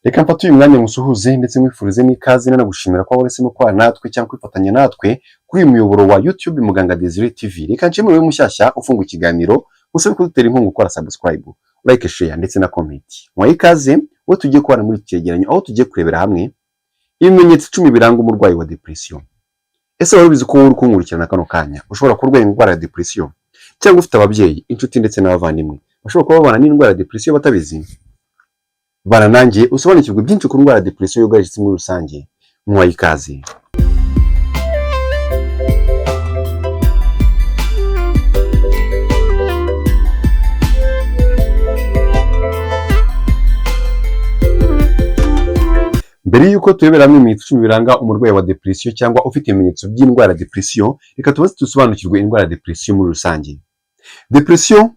Reka mfate uyu mwanya musuhuze ndetse mwifurize n'ikaze nanagushimira ko wahisemo kubana natwe cyangwa kwifatanya natwe kuri uyu muyoboro wa YouTube Muganga Desire TV. Reka nshimire wowe mushyashya ufunga ikiganiro, usabe kudutera inkunga ukora subscribe, like, share ndetse na comment. Mwaye ikaze wo tugiye kubana muri iki cyegeranyo aho tugiye kurebera hamwe ibimenyetso 10 biranga umurwayi wa depression. Ese wari ubizi ko uri kunkurikirana kano kanya ushobora kurwara indwara ya depression cyangwa ufite ababyeyi, inshuti ndetse n'abavandimwe bashobora kuba babana n'indwara ya depression batabizi? Bana nanjye usobanukirwe byinshi ku ndwara ya depression yugarije isi muri rusange. Mwaye ikaze. Mbere yuko turebera hamwe ibimenyetso 10 biranga umurwayi wa depression cyangwa ufite ibimenyetso by'indwara ya depression, reka tubanze dusobanukirwe indwara ya depression muri rusange. Depression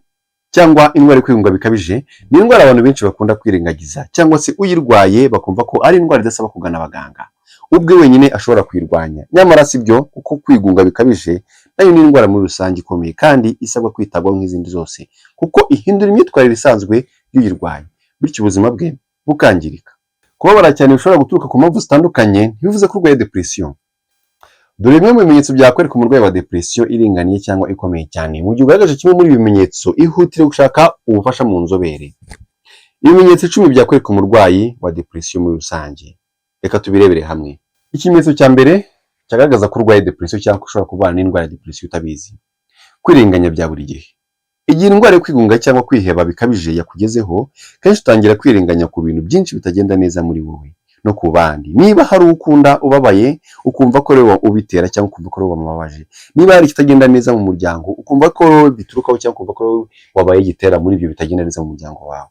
cyangwa indwara yo kwigunga bikabije ni indwara abantu benshi bakunda kwirengagiza cyangwa se uyirwaye bakumva ko ari indwara idasaba kugana abaganga, ubwe wenyine ashobora kwirwanya. Nyamara si byo, kuko kwigunga bikabije nayo ni indwara muri rusange ikomeye kandi isabwa kwitabwaho nk'izindi zose, kuko ihindura imyitwarire isanzwe y'uyirwaye, bityo ubuzima bwe bukangirika. Kubabara cyane bishobora guturuka ku mpamvu zitandukanye ntibivuze ko urwaye depression. Dore bimwe mu bimenyetso byakwereka umurwayi wa depression iringaniye cyangwa ikomeye cyane. Mu gihe ugaragaje kimwe muri ibi bimenyetso, ihutire gushaka ubufasha mu nzobere. Ibimenyetso 10 byakwereka umurwayi wa depression muri rusange, reka tubirebere hamwe. Ikimenyetso cya mbere cyagaragaza ko urwaye depression cyangwa ushobora kubana n'indwara ya depression utabizi: kwirenganya bya buri gihe. Igihe indwara yo kwigunga cyangwa kwiheba bikabije yakugezeho, kenshi utangira kwirenganya ku bintu byinshi bitagenda neza muri wowe no ku bandi. Niba hari ukunda ubabaye, ukumva ko rero ubitera cyangwa ukumva ko bamubabaje. Niba hari kitagenda neza mu muryango, ukumva ko biturukaho cyangwa ukumva ko wabaye gitera muri ibyo bitagenda neza mu muryango wawe.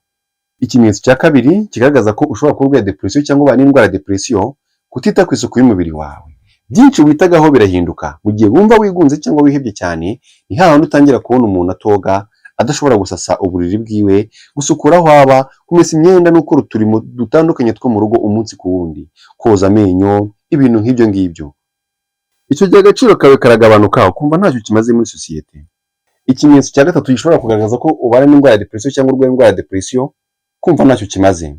Ikimenyetso cya kabiri kigaragaza ko ushobora kurwara depression cyangwa ubana n'indwara ya depression: kutita ku isuku y'umubiri wawe. Byinshi witagaho birahinduka mu gihe wumva wigunze cyangwa wihebye cyane. Ni hahandi utangira kubona umuntu atoga, adashobora gusasa uburiri bwiwe, gusukura aho aba, kumesa imyenda no gukora uturimo dutandukanye two mu rugo umunsi ku wundi, koza amenyo, ibintu nk'ibyo ngibyo. Icyo gihe agaciro kawe karagabanuka, ukumva ntacyo kimaze muri sosiyete. Ikimenyetso cya gatatu gishobora kugaragaza ko ubana n'indwara ya depression cyangwa urwaye indwara ya depression: kumva ntacyo kimaze.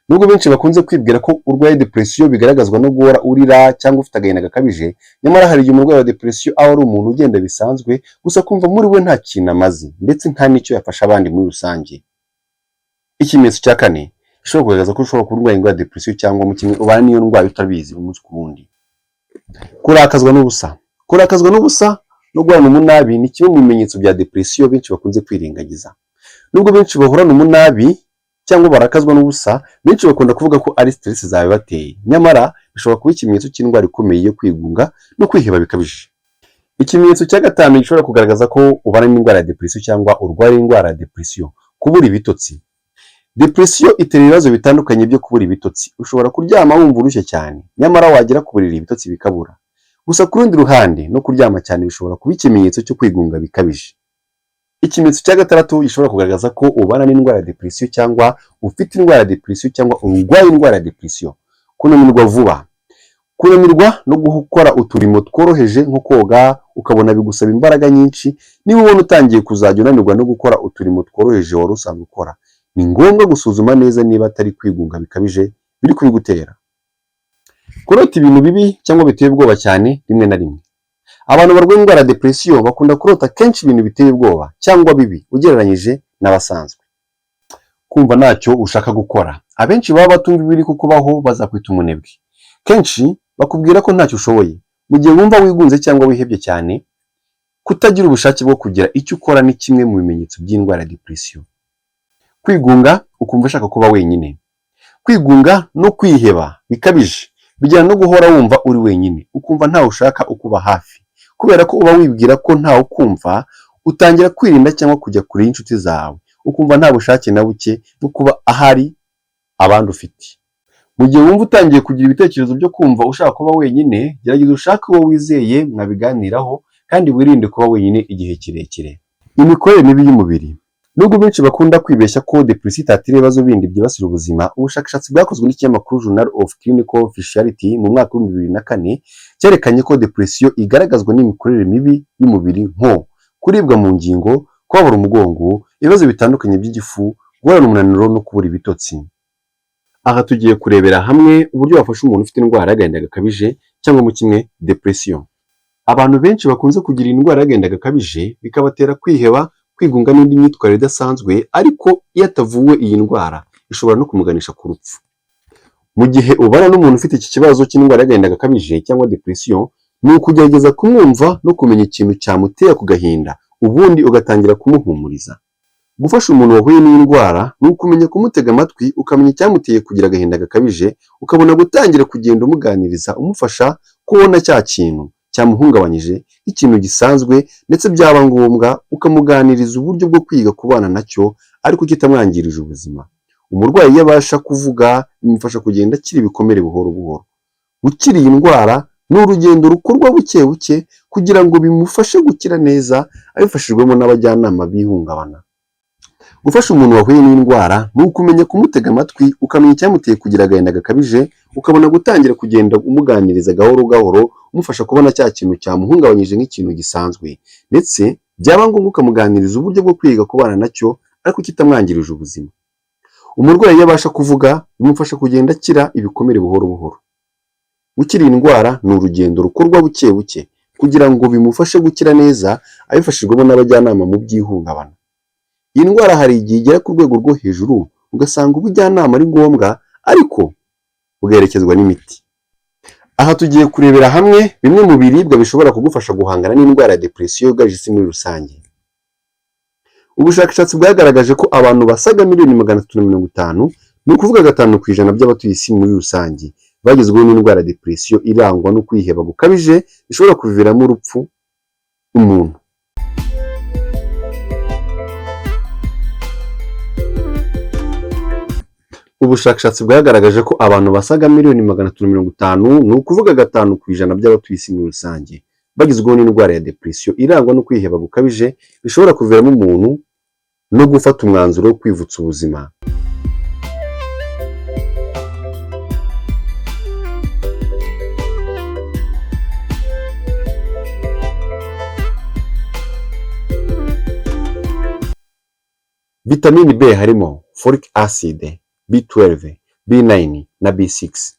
Nubwo benshi bakunze kwibwira ko urwaye depression bigaragazwa no guhora urira cyangwa ufite agahinda gakabije, nyamara hari igihe umurwayi wa depression aba ari umuntu ugenda bisanzwe, gusa kumva muri we nta kintu amaze ndetse nta n'icyo yafasha abandi muri rusange. Ikimenyetso cya kane gishobora kugaragaza ko ushobora kuba urwaye indwara ya depression cyangwa mu kimwe ubana n'iyo ndwara utabizi umunsi ku wundi: kurakazwa n'ubusa. Kurakazwa n'ubusa no guhorana umunabi ni kimwe mu bimenyetso bya depression benshi bakunze kwirengagiza. Nubwo benshi bahorana umunabi cyangwa barakazwa n'ubusa, benshi bakunda kuvuga ko ari stress zawe bateye, nyamara bishobora kuba ikimenyetso cy'indwara ikomeye yo kwigunga no kwiheba bikabije. Ikimenyetso cya gatanu gishobora kugaragaza ko ubana n'indwara ya depression cyangwa urwaye indwara ya depression: kubura ibitotsi. Depression itera ibibazo bitandukanye byo kubura ibitotsi. Ushobora kuryama wumva urushye cyane, nyamara wagera ku buriri ibitotsi bikabura. Gusa ku rundi ruhande, no kuryama cyane bishobora kuba ikimenyetso cyo kwigunga bikabije. Ikimenyetso cya gatandatu gishobora kugaragaza ko ubana n'indwara ya depression cyangwa ufite indwara ya depression cyangwa urwaye indwara ya depression: kunanirwa vuba. Kunanirwa no gukora uturimo tworoheje nko koga ukabona bigusaba imbaraga nyinshi. Niba ubona utangiye kuzajya unanirwa no gukora uturimo tworoheje wari usanzwe ukora, ni ngombwa gusuzuma neza niba atari kwigunga bikabije biri kubigutera. Kurota ibintu bibi cyangwa biteye ubwoba cyane rimwe na rimwe. Abantu barwaye indwara ya depression bakunda kurota kenshi ibintu biteye ubwoba cyangwa bibi ugereranyije n'abasanzwe. Kumva ntacyo ushaka gukora. Abenshi baba batumva ibiri kukubaho bazakwita umunebwe. Kenshi bakubwira ko ntacyo ushoboye. Mu gihe wumva wigunze cyangwa wihebye cyane, kutagira ubushake bwo kugira icyo ukora ni kimwe mu bimenyetso by'indwara ya depression. Kwigunga ukumva ushaka kuba wenyine. Kwigunga no kwiheba bikabije bijyana no guhora wumva uri wenyine, ukumva ntawe ushaka ukuba hafi. Kubera ko uba wibwira ko ntawe ukumva, utangira kwirinda cyangwa kujya kure y'inshuti zawe, ukumva nta bushake na buke bwo kuba ahari abandi ufite. Mu gihe wumva utangiye kugira ibitekerezo byo kumva ushaka kuba wenyine, gerageza ushake uwo wizeye mwabiganiraho kandi wirinde kuba wenyine igihe kirekire. Imikorere mibi y'umubiri. Nubwo benshi bakunda kwibeshya ko depression itatira ibibazo bindi byibasira ubuzima, ubushakashatsi bwakozwe n'ikinyamakuru Journal of Clinical Officiality mu mwaka wa 2004 cyerekanye ko depression igaragazwa n'imikorere mibi y'umubiri nko kuribwa mu ngingo, kubabara umugongo, ibibazo bitandukanye by'igifu, guhorana umunaniro no kubura ibitotsi. Aha tugiye kurebera hamwe uburyo wafasha umuntu ufite indwara y'agahinda gakabije cyangwa mu kimwe depression. Abantu benshi bakunze kugira indwara y'agahinda gakabije bikabatera kwiheba, kwigunga n'indi myitwarire idasanzwe, ariko iyo atavuwe iyi ndwara ishobora no kumuganisha ku rupfu. Mu gihe ubana n'umuntu ufite iki kibazo cy'indwara y'agahinda gakabije cyangwa depression, ni ukugerageza kumwumva no kumenya ikintu cyamuteye ku gahinda, ubundi ugatangira kumuhumuriza. Gufasha umuntu wahuye n'indwara ni ukumenya kumutega amatwi, ukamenya icyamuteye kugira agahinda gakabije, ukabona gutangira kugenda umuganiriza, umufasha kubona cya kintu cyamuhungabanyije nk'ikintu gisanzwe, ndetse byaba ngombwa ukamuganiriza uburyo bwo kwiga kubana nacyo ariko kitamwangirije ubuzima. Umurwayi iyo abasha kuvuga bimufasha kugenda akira ibikomere buhoro buhoro. Gukira iyi ndwara ni urugendo rukorwa buke buke kugira ngo bimufashe gukira neza, abifashijwemo n'abajyanama b'ihungabana. Gufasha umuntu wahuye n'indwara ni ukumenya kumutega amatwi, ukamenya icyamuteye kugira agahinda gakabije, ukabona gutangira kugenda umuganiriza gahoro gahoro, umufasha kubona cya kintu cyamuhungabanyije nk'ikintu gisanzwe, ndetse byaba ngombwa ukamuganiriza uburyo bwo kwiga kubana nacyo ariko kitamwangirije ubuzima. Umurwayi iyo abasha kuvuga bimufasha kugenda akira ibikomere buhoro buhoro. Gukira iyi ndwara ni urugendo rukorwa buke buke kugira ngo bimufashe gukira neza, abifashijwemo n'abajyanama mu by'ihungabana. Iyi ndwara hari igihe igera ku rwego rwo hejuru ugasanga ubujyanama ari ngombwa, ariko bugaherekezwa n'imiti. Aha tugiye kurebera hamwe bimwe mu biribwa bishobora kugufasha guhangana n'indwara ya depression yugarije isi muri rusange. Ubushakashatsi bwagaragaje ko abantu basaga miliyoni 350, ni ukuvuga 5% by'abatuye isi muri rusange, bagezweho n'indwara ya depression irangwa no kwiheba gukabije bishobora kuviramo urupfu umuntu. Ubushakashatsi bwagaragaje ko abantu basaga miliyoni 350, ni ukuvuga 5% by'abatuye isi muri rusange, bagezweho n'indwara ya depression irangwa no kwiheba gukabije bishobora kuviramo umuntu no gufata umwanzuro wo kwivutsa ubuzima. Vitamini B harimo folic acid, B12, B9 na B6.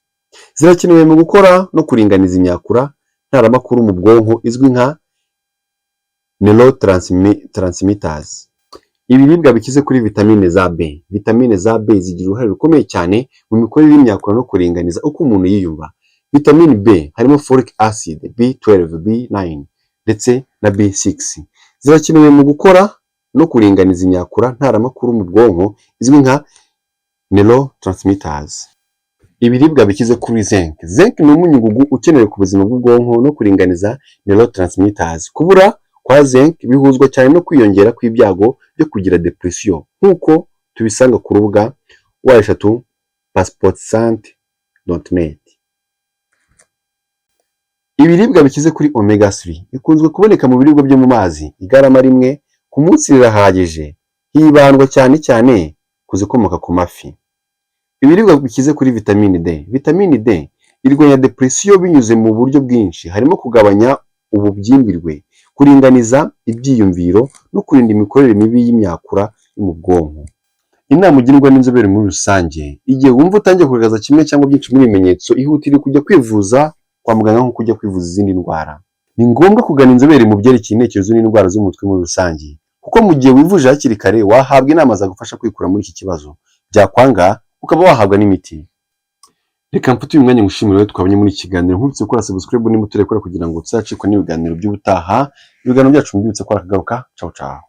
Zirakenewe mu gukora no kuringaniza imyakura ntaramakuru mu bwonko izwi nka neurotransmitters. Ibiribwa bikize kuri vitamine za B. Vitamine za B zigira uruhare rukomeye cyane mu mikorere y'imyakura no kuringaniza uko umuntu yiyumva. Vitamine B harimo folic acid, B12, B9 ndetse na B6. Zirakenewe mu gukora no kuringaniza imyakura ntaramakuru mu bwonko izwi nka neurotransmitters. Ibiribwa bikize kuri zinc. Zinc ni umunyungugu ukenewe ku buzima bw'ubwonko no kuringaniza neurotransmitters. Kubura kwa zinc bihuzwa cyane no kwiyongera kw'ibyago byo kugira depression, nk'uko tubisanga ku rubuga wa3passportsante.net. Ibiribwa bikize kuri omega 3 bikunzwe kuboneka mu biribwa byo mu mazi. Igarama rimwe ku munsi rirahagije, hibandwa cyane cyane kuzikomoka ku mafi. Ibiribwa bikize kuri vitamine D. Vitamine D irwanya depression binyuze mu buryo bwinshi, harimo kugabanya ububyimbirwe, kuringaniza ibyiyumviro no kurinda imikorere mibi y'imyakura yo mu bwonko. Inama ugirwa n'inzobere muri rusange: igihe wumva utangiye kugaragaza kimwe cyangwa byinshi muri ibimenyetso, ihutire kujya kwivuza kwa muganga nko kujya kwivuza izindi ndwara. Ni ngombwa kugana inzobere mu byerekeye intekerezo n'indwara z'umutwe muri rusange, kuko mu gihe wivuje hakiri kare wahabwa inama zagufasha kwikura muri iki kibazo, byakwanga ukaba wahabwa n'imiti. Reka mfate uyu mwanya ngushimire twabonye muri iki kiganiro, nkubitse gukora subscribe niba utarekora kugira ngo tuzacikwe n'ibiganiro by'ubutaha. Ibiganiro byacu mbibutse ko akagaruka. Ciao ciao.